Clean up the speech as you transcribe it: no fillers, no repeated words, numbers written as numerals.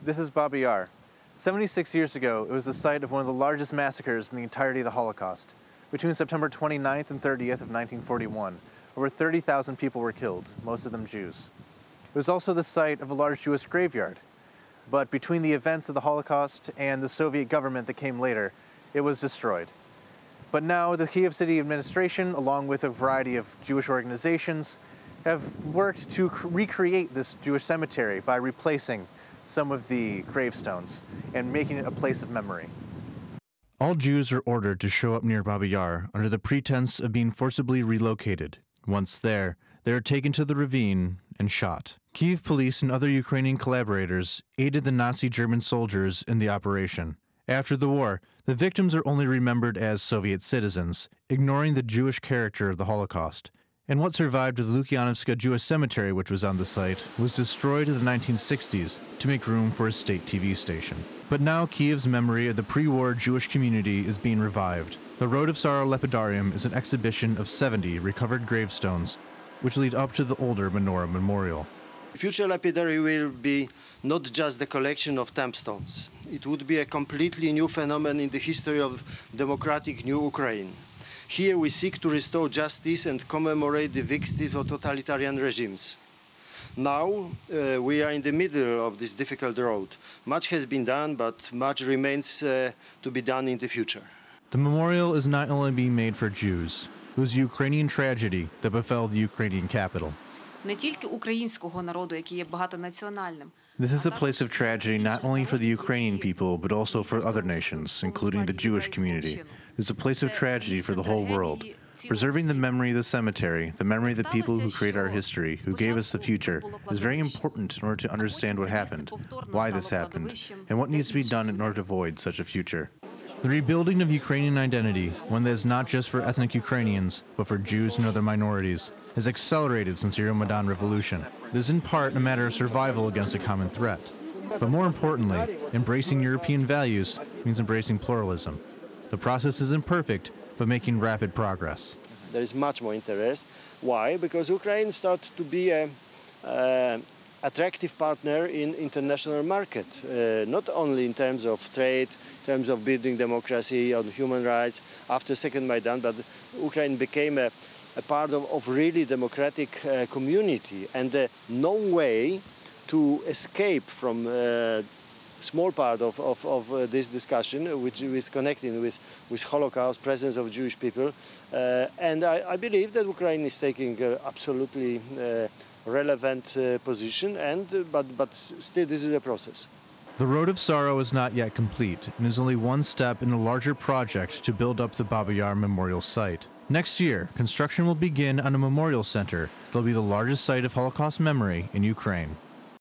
This is Babi Yar. 76 years ago, it was the site of one of the largest massacres in the entirety of the Holocaust. Between September 29th and 30th of 1941, over 30,000 people were killed, most of them Jews. It was also the site of a large Jewish graveyard. But between the events of the Holocaust and the Soviet government that came later, it was destroyed. But now the Kyiv city administration, along with a variety of Jewish organizations, have worked to recreate this Jewish cemetery by replacing some of the gravestones and making it a place of memory. All Jews are ordered to show up near Babi Yar under the pretense of being forcibly relocated. Once there, they are taken to the ravine and shot. Kyiv police and other Ukrainian collaborators aided the Nazi German soldiers in the operation. After the war, the victims are only remembered as Soviet citizens, ignoring the Jewish character of the Holocaust. And what survived of the Lukyanovska Jewish cemetery, which was on the site, was destroyed in the 1960s to make room for a state TV station. But now Kyiv's memory of the pre-war Jewish community is being revived. The Road of Sorrow Lapidarium is an exhibition of 70 recovered gravestones, which lead up to the older menorah memorial. Future lapidary will be not just the collection of tombstones. It would be a completely new phenomenon in the history of democratic new Ukraine. Here we seek to restore justice and commemorate the victims of totalitarian regimes. Now we are in the middle of this difficult road. Much has been done, but much remains to be done in the future. The memorial is not only being made for Jews. It was a Ukrainian tragedy that befell the Ukrainian capital. This is a place of tragedy not only for the Ukrainian people, but also for other nations, including the Jewish community. It's a place of tragedy for the whole world. Preserving the memory of the cemetery, the memory of the people who created our history, who gave us the future, is very important in order to understand what happened, why this happened, and what needs to be done in order to avoid such a future. The rebuilding of Ukrainian identity, one that is not just for ethnic Ukrainians, but for Jews and other minorities, has accelerated since the Euromaidan revolution. It is in part a matter of survival against a common threat. But more importantly, embracing European values means embracing pluralism. The process isn't perfect, but making rapid progress. There is much more interest. Why? Because Ukraine starts to be an attractive partner in international market, not only in terms of trade, in terms of building democracy, on human rights. After Second Maidan, but Ukraine became a part of really democratic community, and no way to escape from small part of this discussion, which is connecting with Holocaust, presence of Jewish people. And I believe that Ukraine is taking absolutely relevant position, but still this is a process. The Road of Sorrow is not yet complete and is only one step in a larger project to build up the Babi Yar memorial site. Next year, construction will begin on a memorial center that will be the largest site of Holocaust memory in Ukraine.